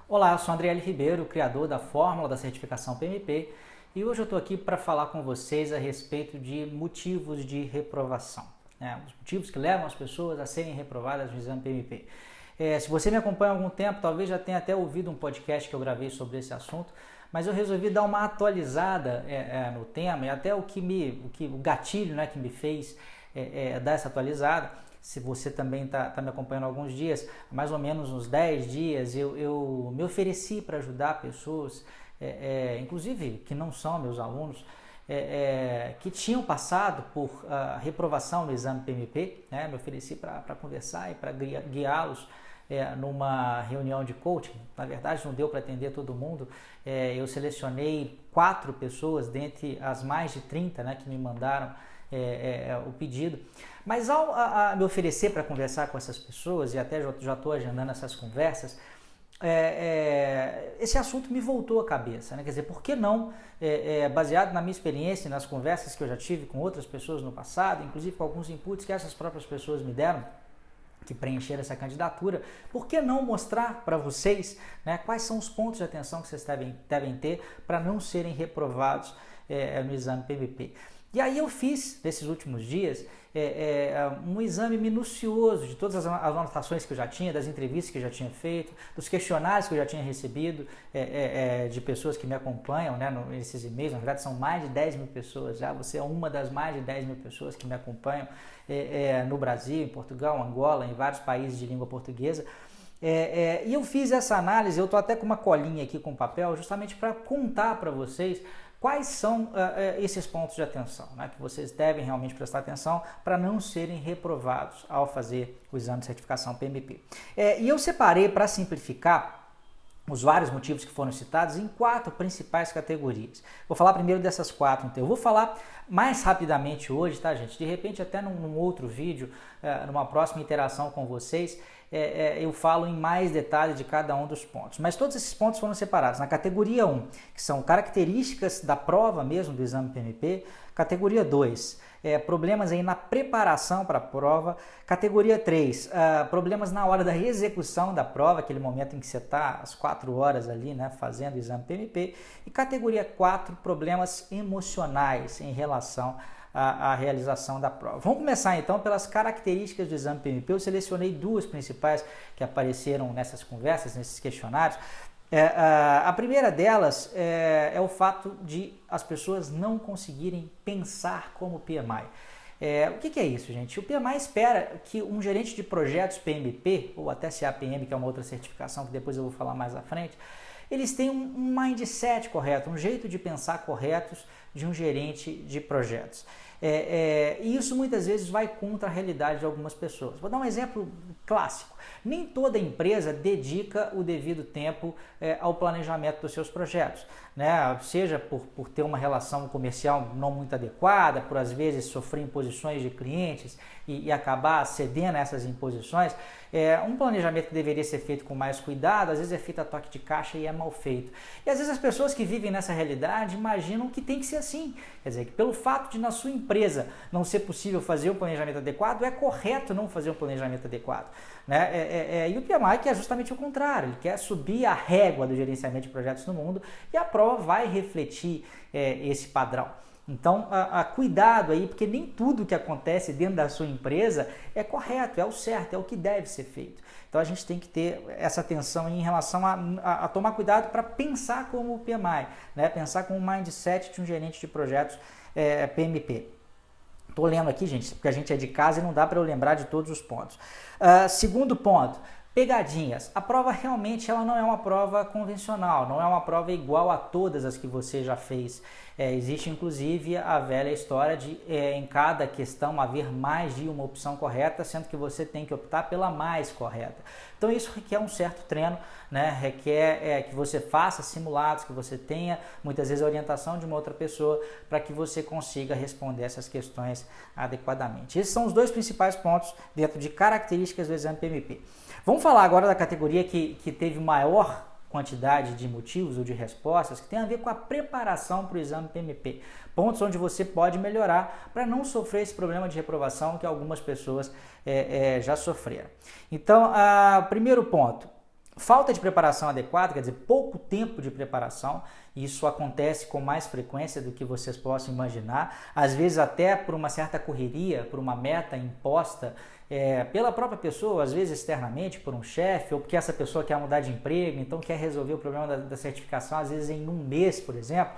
Olá, eu sou André L. Ribeiro, criador da fórmula da certificação PMP, e hoje eu estou aqui para falar com vocês a respeito de motivos de reprovação, né? Os motivos que levam as pessoas a serem reprovadas no exame PMP. Se você me acompanha há algum tempo, talvez já tenha até ouvido um podcast que eu gravei sobre esse assunto, mas eu resolvi dar uma atualizada no tema e até o gatilho, né, que me fez dar essa atualizada. Se você também está me acompanhando há alguns dias, mais ou menos uns 10 dias, eu me ofereci para ajudar pessoas, inclusive que não são meus alunos, que tinham passado por reprovação no exame PMP, né? Me ofereci para conversar e para guiá-los numa reunião de coaching. Na verdade, não deu para atender todo mundo. Eu selecionei 4 pessoas dentre as mais de 30, né, que me mandaram o pedido. Mas ao me oferecer para conversar com essas pessoas, e até já estou agendando essas conversas, esse assunto me voltou à cabeça, né? Quer dizer, por que não, baseado na minha experiência e nas conversas que eu já tive com outras pessoas no passado, inclusive com alguns inputs que essas próprias pessoas me deram, que preencheram essa candidatura, por que não mostrar para vocês, né, quais são os pontos de atenção que vocês devem ter para não serem reprovados no exame PMP? E aí eu fiz, nesses últimos dias, um exame minucioso de todas as anotações que eu já tinha, das entrevistas que eu já tinha feito, dos questionários que eu já tinha recebido de pessoas que me acompanham, né, nesses e-mails. Na verdade, são mais de 10 mil pessoas já. Você é uma das mais de 10 mil pessoas que me acompanham no Brasil, em Portugal, Angola, em vários países de língua portuguesa. E eu fiz essa análise, eu estou até com uma colinha aqui com papel, justamente para contar para vocês quais são esses pontos de atenção, né, que vocês devem realmente prestar atenção para não serem reprovados ao fazer o exame de certificação PMP. E eu separei, para simplificar, os vários motivos que foram citados em 4 principais categorias. Vou falar primeiro dessas 4, então. Eu vou falar mais rapidamente hoje, tá, gente? De repente, até num outro vídeo, numa próxima interação com vocês, eu falo em mais detalhes de cada um dos pontos. Mas todos esses pontos foram separados na categoria 1, que são características da prova mesmo do exame PMP. Categoria 2, problemas aí na preparação para a prova. Categoria 3, problemas na hora da execução da prova, aquele momento em que você está às 4 horas ali, né, fazendo o exame PMP. E categoria 4, problemas emocionais em relação à realização da prova. Vamos começar então pelas características do exame PMP. Eu selecionei 2 principais que apareceram nessas conversas, nesses questionários. A primeira delas é o fato de as pessoas não conseguirem pensar como PMI. O que é isso, gente? O PMI espera que um gerente de projetos PMP, ou até CAPM, que é uma outra certificação que depois eu vou falar mais à frente, eles têm um mindset correto, um jeito de pensar corretos de um gerente de projetos. E isso muitas vezes vai contra a realidade de algumas pessoas. Vou dar um exemplo clássico. Nem toda empresa dedica o devido tempo ao planejamento dos seus projetos, né? Seja por ter uma relação comercial não muito adequada, por às vezes sofrer imposições de clientes e acabar cedendo a essas imposições. Um planejamento que deveria ser feito com mais cuidado, às vezes é feito a toque de caixa e é mal feito. E às vezes as pessoas que vivem nessa realidade imaginam que tem que ser assim. Quer dizer, que pelo fato de na sua empresa não ser possível fazer um planejamento adequado, é correto não fazer um planejamento adequado, né? E o PMI que é justamente o contrário, ele quer subir a régua do gerenciamento de projetos no mundo e a prova vai refletir esse padrão. Então, cuidado aí, porque nem tudo que acontece dentro da sua empresa é correto, é o certo, é o que deve ser feito. Então, a gente tem que ter essa atenção em relação a tomar cuidado para pensar como o PMI, né? Pensar com o mindset de um gerente de projetos PMP. Estou lendo aqui, gente, porque a gente é de casa e não dá para eu lembrar de todos os pontos. Segundo ponto, pegadinhas. A prova realmente ela não é uma prova convencional, não é uma prova igual a todas as que você já fez. Existe inclusive a velha história de em cada questão haver mais de uma opção correta, sendo que você tem que optar pela mais correta. Então isso requer um certo treino, né? Requer que você faça simulados, que você tenha muitas vezes a orientação de uma outra pessoa para que você consiga responder essas questões adequadamente. Esses são os 2 principais pontos dentro de características do exame PMP. Vamos falar agora da categoria que teve maior quantidade de motivos ou de respostas, que tem a ver com a preparação para o exame PMP. Pontos onde você pode melhorar para não sofrer esse problema de reprovação que algumas pessoas já sofreram. Então, primeiro ponto, Falta de preparação adequada, quer dizer, pouco tempo de preparação, isso acontece com mais frequência do que vocês possam imaginar, às vezes até por uma certa correria, por uma meta imposta pela própria pessoa, às vezes externamente, por um chefe, ou porque essa pessoa quer mudar de emprego, então quer resolver o problema da certificação, às vezes em um mês, por exemplo.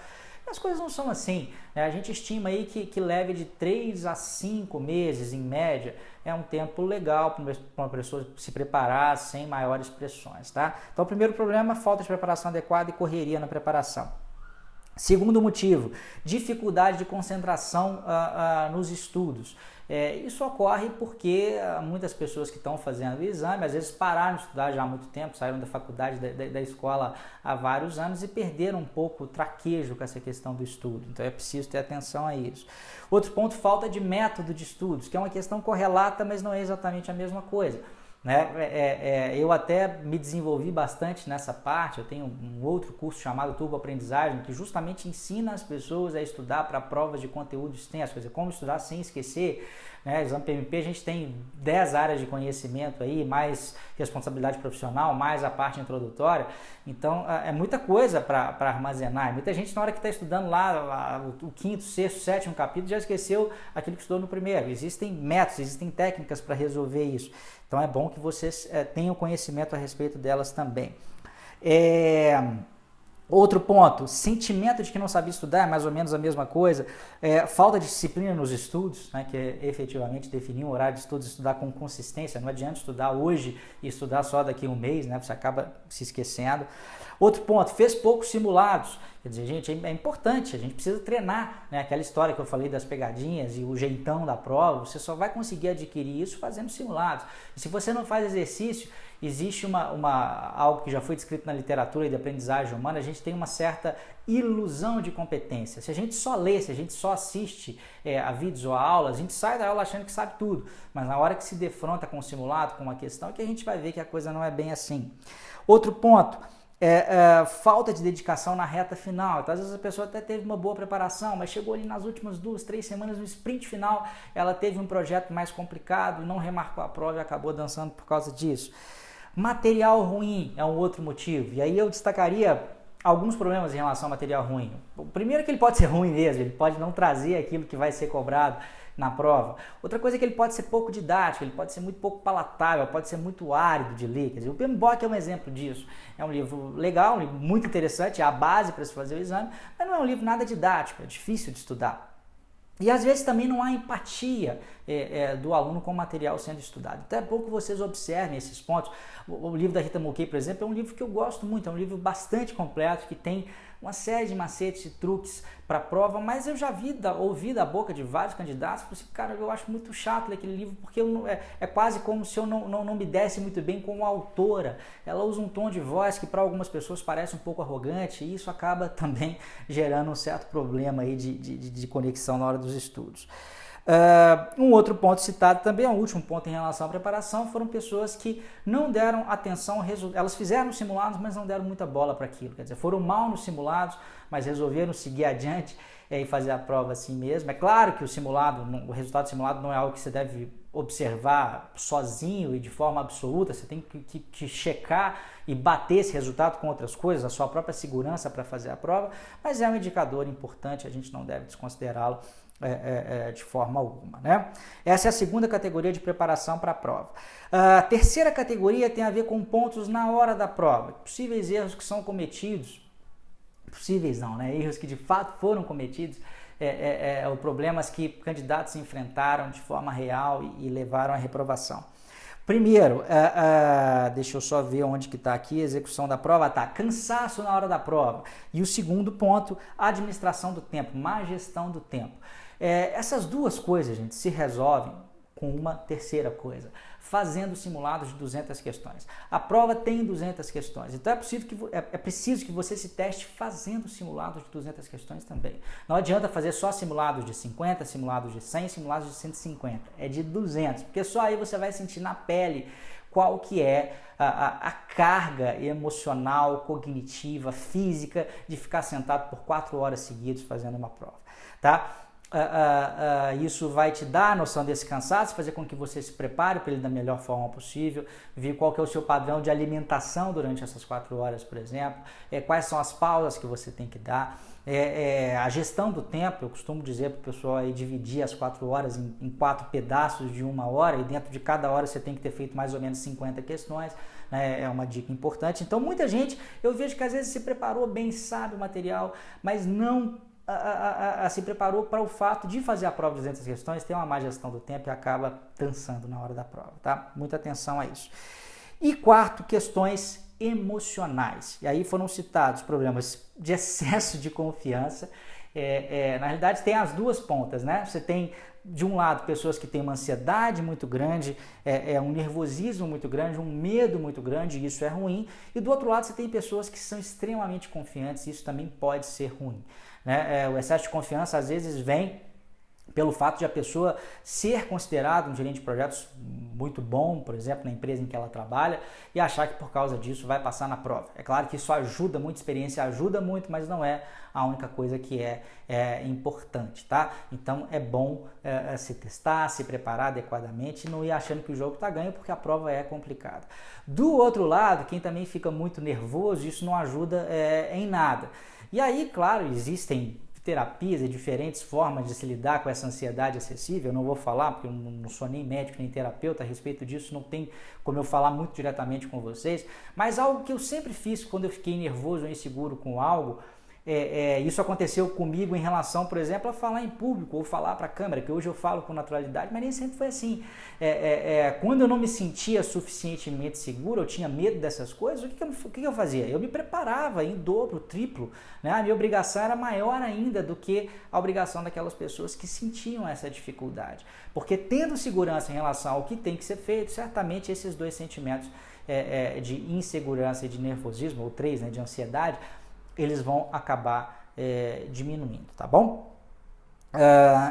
As coisas não são assim, né? A gente estima aí que leve de 3 a 5 meses, em média, é um tempo legal para uma pessoa se preparar sem maiores pressões, tá? Então, o primeiro problema, falta de preparação adequada e correria na preparação. Segundo motivo, dificuldade de concentração nos estudos. Isso ocorre porque muitas pessoas que estão fazendo o exame, às vezes pararam de estudar já há muito tempo, saíram da faculdade, da escola há vários anos e perderam um pouco o traquejo com essa questão do estudo. Então é preciso ter atenção a isso. Outro ponto, falta de método de estudos, que é uma questão correlata, mas não é exatamente a mesma coisa. Eu até me desenvolvi bastante nessa parte, eu tenho um outro curso chamado Turbo Aprendizagem, que justamente ensina as pessoas a estudar para provas de conteúdo extenso, quer dizer, como estudar sem esquecer, né? Exame PMP a gente tem 10 áreas de conhecimento aí, mais responsabilidade profissional, mais a parte introdutória, então é muita coisa para armazenar, muita gente na hora que está estudando lá o 5º, 6º, 7º capítulo já esqueceu aquilo que estudou no primeiro. Existem métodos, existem técnicas para resolver isso. Então é bom que vocês tenham conhecimento a respeito delas também. Outro ponto, sentimento de que não sabia estudar, é mais ou menos a mesma coisa. Falta de disciplina nos estudos, né, que é efetivamente definir um horário de estudos, estudar com consistência. Não adianta estudar hoje e estudar só daqui a um mês, né, você acaba se esquecendo. Outro ponto, fez poucos simulados. Quer dizer, gente, é importante, a gente precisa treinar, né? Aquela história que eu falei das pegadinhas e o jeitão da prova, você só vai conseguir adquirir isso fazendo simulados. E se você não faz exercício, existe algo que já foi descrito na literatura de aprendizagem humana, a gente tem uma certa ilusão de competência. Se a gente só lê, se a gente só assiste a vídeos ou a aulas, a gente sai da aula achando que sabe tudo. Mas na hora que se defronta com o simulado, com uma questão, é que a gente vai ver que a coisa não é bem assim. Outro ponto, falta de dedicação na reta final. Então, às vezes a pessoa até teve uma boa preparação, mas chegou ali nas últimas 2, 3 semanas, no sprint final, ela teve um projeto mais complicado, não remarcou a prova e acabou dançando por causa disso. Material ruim é um outro motivo, e aí eu destacaria alguns problemas em relação ao material ruim. O primeiro é que ele pode ser ruim mesmo, ele pode não trazer aquilo que vai ser cobrado na prova. Outra coisa é que ele pode ser pouco didático, ele pode ser muito pouco palatável, pode ser muito árido de ler. Quer dizer, o PMBOK é um exemplo disso. É um livro legal, um livro muito interessante, é a base para se fazer o exame, mas não é um livro nada didático, é difícil de estudar. E às vezes também não há empatia do aluno com o material sendo estudado. Então é bom que vocês observem esses pontos. O livro da Rita Mulcahy, por exemplo, é um livro que eu gosto muito, é um livro bastante completo, que tem uma série de macetes e truques para a prova, mas eu já ouvi da boca de vários candidatos, falei assim, cara, eu acho muito chato ler aquele livro, porque é quase como se eu não me desse muito bem como autora. Ela usa um tom de voz que para algumas pessoas parece um pouco arrogante, e isso acaba também gerando um certo problema aí de conexão na hora dos estudos. Um outro ponto citado também, um último ponto em relação à preparação, foram pessoas que não deram atenção ao resultado. Elas fizeram simulados, mas não deram muita bola para aquilo. Quer dizer, foram mal nos simulados, mas resolveram seguir adiante e fazer a prova assim mesmo. É claro que o resultado simulado não é algo que você deve observar sozinho e de forma absoluta, você tem que checar e bater esse resultado com outras coisas, a sua própria segurança para fazer a prova, mas é um indicador importante, a gente não deve desconsiderá-lo de forma alguma, né? Essa é a segunda categoria de preparação para a prova. A terceira categoria tem a ver com pontos na hora da prova, possíveis erros que são cometidos, possíveis não, né? Erros que de fato foram cometidos, problemas que candidatos enfrentaram de forma real e levaram à reprovação. Primeiro, deixa eu só ver onde que está aqui, execução da prova, cansaço na hora da prova. E o segundo ponto, administração do tempo, má gestão do tempo. Essas duas coisas, gente, se resolvem com uma terceira coisa, fazendo simulados de 200 questões. A prova tem 200 questões, então é preciso que você se teste fazendo simulados de 200 questões também. Não adianta fazer só simulados de 50, simulados de 100, simulados de 150, é de 200, porque só aí você vai sentir na pele qual que é a carga emocional, cognitiva, física de ficar sentado por 4 horas seguidas fazendo uma prova, tá? Isso vai te dar a noção desse cansaço, fazer com que você se prepare para ele da melhor forma possível, ver qual que é o seu padrão de alimentação durante essas 4 horas, por exemplo, quais são as pausas que você tem que dar, a gestão do tempo. Eu costumo dizer para o pessoal aí dividir as 4 horas em 4 pedaços de 1 hora, e dentro de cada hora você tem que ter feito mais ou menos 50 questões, né? É uma dica importante. Então muita gente, eu vejo que às vezes se preparou bem, sabe o material, mas não se preparou para o fato de fazer a prova de 200 questões, ter uma má gestão do tempo e acaba dançando na hora da prova, tá? Muita atenção a isso. E quarto, questões emocionais. E aí foram citados problemas de excesso de confiança. Na realidade tem as duas pontas, né? Você tem, de um lado, pessoas que têm uma ansiedade muito grande, um nervosismo muito grande, um medo muito grande, e isso é ruim. E do outro lado você tem pessoas que são extremamente confiantes, e isso também pode ser ruim, né? O excesso de confiança às vezes vem pelo fato de a pessoa ser considerada um gerente de projetos muito bom, por exemplo, na empresa em que ela trabalha, e achar que por causa disso vai passar na prova. É claro que isso ajuda muito, a experiência ajuda muito, mas não é a única coisa que é importante, tá? Então é bom se testar, se preparar adequadamente e não ir achando que o jogo está ganho, porque a prova é complicada. Do outro lado, quem também fica muito nervoso, isso não ajuda em nada. E aí, claro, existem terapias e diferentes formas de se lidar com essa ansiedade excessiva. Eu não vou falar, porque eu não sou nem médico nem terapeuta a respeito disso, não tem como eu falar muito diretamente com vocês, mas algo que eu sempre fiz quando eu fiquei nervoso ou inseguro com algo, isso aconteceu comigo em relação, por exemplo, a falar em público ou falar para a câmera, que hoje eu falo com naturalidade, mas nem sempre foi assim. Quando eu não me sentia suficientemente seguro, eu tinha medo dessas coisas, o que eu fazia? Eu me preparava em dobro, triplo, né? A minha obrigação era maior ainda do que a obrigação daquelas pessoas que sentiam essa dificuldade. Porque tendo segurança em relação ao que tem que ser feito, certamente esses dois sentimentos de insegurança e de nervosismo, ou 3, né, de ansiedade, eles vão acabar diminuindo, tá bom?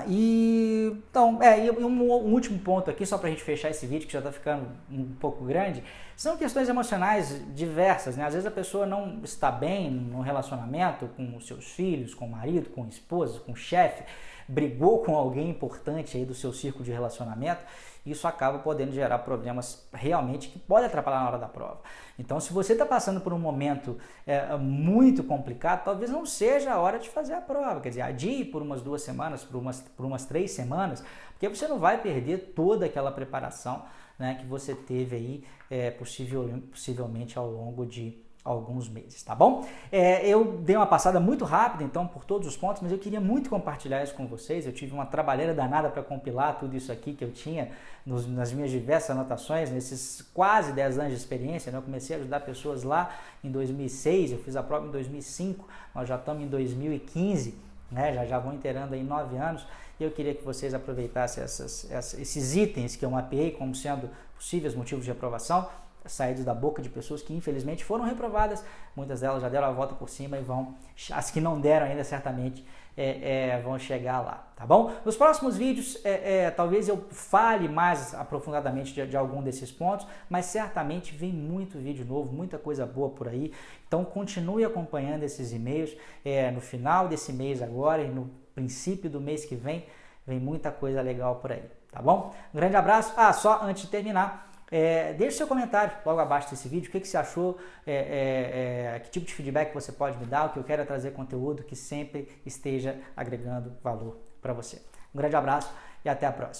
Então, um último ponto aqui, só para a gente fechar esse vídeo, que já está ficando um pouco grande, são questões emocionais diversas, né? Às vezes a pessoa não está bem no relacionamento com os seus filhos, com o marido, com a esposa, com o chefe, brigou com alguém importante aí do seu círculo de relacionamento, isso acaba podendo gerar problemas realmente que podem atrapalhar na hora da prova. Então, se você está passando por um momento muito complicado, talvez não seja a hora de fazer a prova. Quer dizer, adie por umas 2 semanas, por umas 3 semanas, porque você não vai perder toda aquela preparação, né, que você teve aí possivelmente ao longo de alguns meses, tá bom? Eu dei uma passada muito rápida, então, por todos os pontos, mas eu queria muito compartilhar isso com vocês. Eu tive uma trabalheira danada para compilar tudo isso aqui que eu tinha nas minhas diversas anotações, nesses quase 10 anos de experiência, né? Eu comecei a ajudar pessoas lá em 2006, eu fiz a prova em 2005, nós já estamos em 2015, né? Já vão inteirando aí 9 anos, e eu queria que vocês aproveitassem esses itens que eu mapeei como sendo possíveis motivos de aprovação, saídos da boca de pessoas que infelizmente foram reprovadas, muitas delas já deram a volta por cima e as que não deram ainda certamente vão chegar lá, tá bom? Nos próximos vídeos talvez eu fale mais aprofundadamente de algum desses pontos, mas certamente vem muito vídeo novo, muita coisa boa por aí, então continue acompanhando esses e-mails, no final desse mês agora e no princípio do mês que vem muita coisa legal por aí, tá bom? Um grande abraço, só antes de terminar, deixe seu comentário logo abaixo desse vídeo, o que você achou, que tipo de feedback você pode me dar, o que eu quero é trazer conteúdo que sempre esteja agregando valor para você. Um grande abraço e até a próxima.